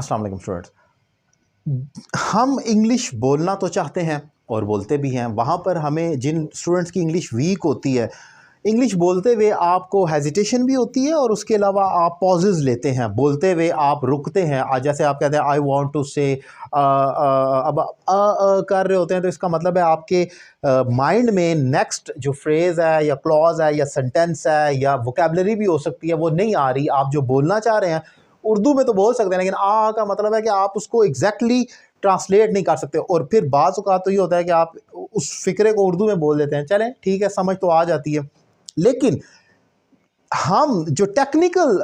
अस्सलाम वालेकुम स्टूडेंट्स। हम इंग्लिश बोलना तो चाहते हैं और बोलते भी हैं। वहाँ पर हमें जिन स्टूडेंट्स की इंग्लिश वीक होती है, इंग्लिश बोलते हुए आपको हेजिटेशन भी होती है और उसके अलावा आप पॉजेज़ लेते हैं, बोलते हुए आप रुकते हैं। आज जैसे आप कहते हैं आई वांट टू से, अब कर रहे होते हैं तो इसका मतलब है आपके माइंड में नेक्स्ट जो फ्रेज़ है या क्लॉज है या सेंटेंस है या वोकेबलरी भी हो सकती है, वो नहीं आ रही। आप जो बोलना चाह रहे हैं उर्दू में तो बोल सकते हैं, लेकिन का मतलब है कि आप उसको एग्जैक्टली ट्रांसलेट नहीं कर सकते। और फिर बाज़ औक़ात तो ये होता है कि आप उस फ़िक्रे को उर्दू में बोल देते हैं, चलें ठीक है, समझ तो आ जाती है। लेकिन हम जो टेक्निकल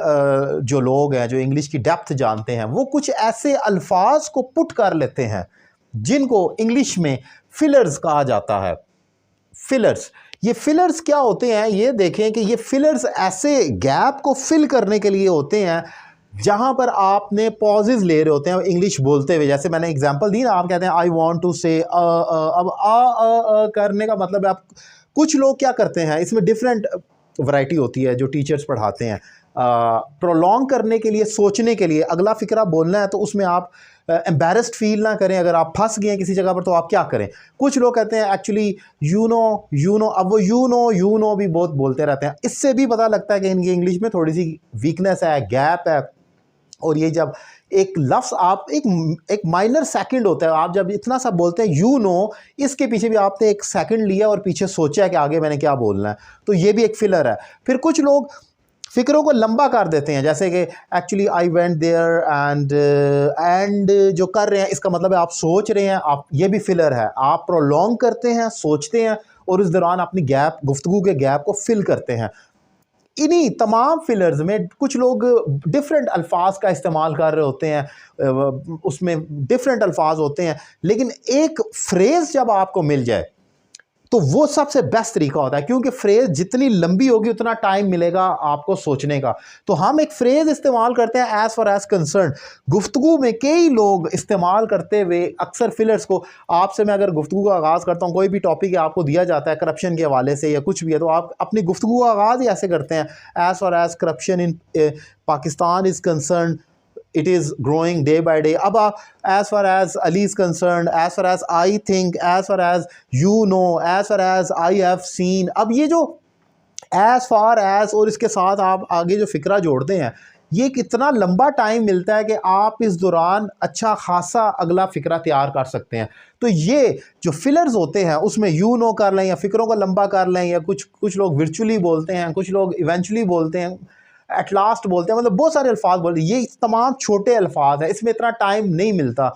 जो लोग हैं, जो इंग्लिश की डेप्थ जानते हैं, वो कुछ ऐसे अल्फाज को पुट कर लेते हैं जिनको इंग्लिश में फिलर्स कहा जाता है। फिलर्स, ये फिलर्स क्या होते हैं, ये देखें कि ये फिलर्स ऐसे गैप को फिल करने के लिए होते हैं जहां पर आपने पॉजेज ले रहे होते हैं इंग्लिश बोलते हुए। जैसे मैंने एग्जांपल दी ना, आप कहते हैं आई वांट टू से, अब करने का मतलब है आप, कुछ लोग क्या करते हैं, इसमें डिफरेंट वैरायटी होती है जो टीचर्स पढ़ाते हैं। प्रोलॉन्ग करने के लिए, सोचने के लिए, अगला फिक्रा बोलना है तो उसमें आप एम्बैरेस्ड फील ना करें। अगर आप फंस गए हैं किसी जगह पर तो आप क्या करें। कुछ लोग कहते हैं एक्चुअली यू नो, अब वो यू नो भी बहुत बोलते रहते हैं। इससे भी पता लगता है कि इनकी इंग्लिश में थोड़ी सी वीकनेस है, गैप है। और ये जब एक लफ्ज़ आप एक माइनर सेकंड होता है, आप जब इतना सा बोलते हैं यू नो, इसके पीछे भी आपने एक सेकंड लिया और पीछे सोचा है कि आगे मैंने क्या बोलना है, तो ये भी एक फिलर है। फिर कुछ लोग फिक्रों को लंबा कर देते हैं, जैसे कि actually I went there and जो कर रहे हैं इसका मतलब है आप सोच रहे हैं, आप, ये भी फिलर है। आप प्रोलॉन्ग करते हैं, सोचते हैं और उस दौरान अपनी गैप, गुफ्तगू के गैप को फिल करते हैं। इन्हीं तमाम फिलर्स में कुछ लोग डिफरेंट अल्फाज का इस्तेमाल कर रहे होते हैं, उसमें डिफरेंट अल्फाज होते हैं, लेकिन एक फ्रेज़ जब आपको मिल जाए तो वो सबसे बेस्ट तरीका होता है, क्योंकि फ्रेज़ जितनी लंबी होगी उतना टाइम मिलेगा आपको सोचने का। तो हम एक फ्रेज़ इस्तेमाल करते हैं एज़ फार एज़ कंसर्न। गुफ्तगू में कई लोग इस्तेमाल करते हुए अक्सर फिलर्स को, आपसे मैं अगर गुफ्तगू का आगाज़ करता हूँ, कोई भी टॉपिक आपको दिया जाता है करप्शन के हवाले से या कुछ भी है, तो आप अपनी गुफ्तगू का आगाज़ ही ऐसे करते हैं, as far as corruption in Pakistan is concern, it is growing day by day. अब as far as Ali is concerned, as far as I think, as far as you know, as far as I have seen, अब ये जो as far as और इसके साथ आप आगे जो फिक्रा जोड़ते हैं, ये कितना लंबा टाइम मिलता है कि आप इस दौरान अच्छा खासा अगला फिक्रा तैयार कर सकते हैं। तो ये जो फिलर्स होते हैं उसमें यू नो कर लें या फिक्रों को लंबा कर लें, या कुछ लोग वर्चुअली बोलते हैं, कुछ लोग इवेंचुअली बोलते हैं, एट लास्ट बोलते हैं, मतलब बहुत सारे अल्फाज बोलते हैं। ये तमाम छोटे अल्फाज हैं, इसमें इतना टाइम नहीं मिलता।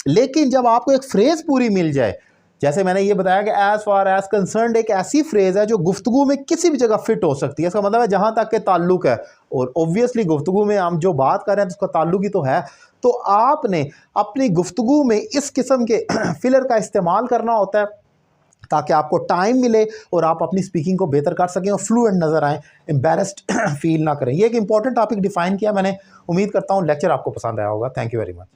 लेकिन जब आपको एक फ्रेज़ पूरी मिल जाए, जैसे मैंने ये बताया कि एज़ फार एज़ कंसर्नड एक ऐसी फ्रेज़ है जो गुफ्तगू में किसी भी जगह फिट हो सकती है। इसका मतलब है जहाँ तक के ताल्लुक़ है, और ऑब्वियसली गुफ्तगू में हम जो बात कर रहे हैं तो उसका ताल्लुक़ ही तो है। तो आपने अपनी गुफ्तगू में इस किस्म के फिलर का इस्तेमाल करना होता है ताकि आपको टाइम मिले और आप अपनी स्पीकिंग को बेहतर कर सकें और फ्लुएंट नज़र आएँ, एम्बैरेस्ड फील ना करें। ये एक इंपॉर्टेंट टॉपिक डिफ़ाइन किया मैंने। उम्मीद करता हूँ लेक्चर आपको पसंद आया होगा। Thank you very much.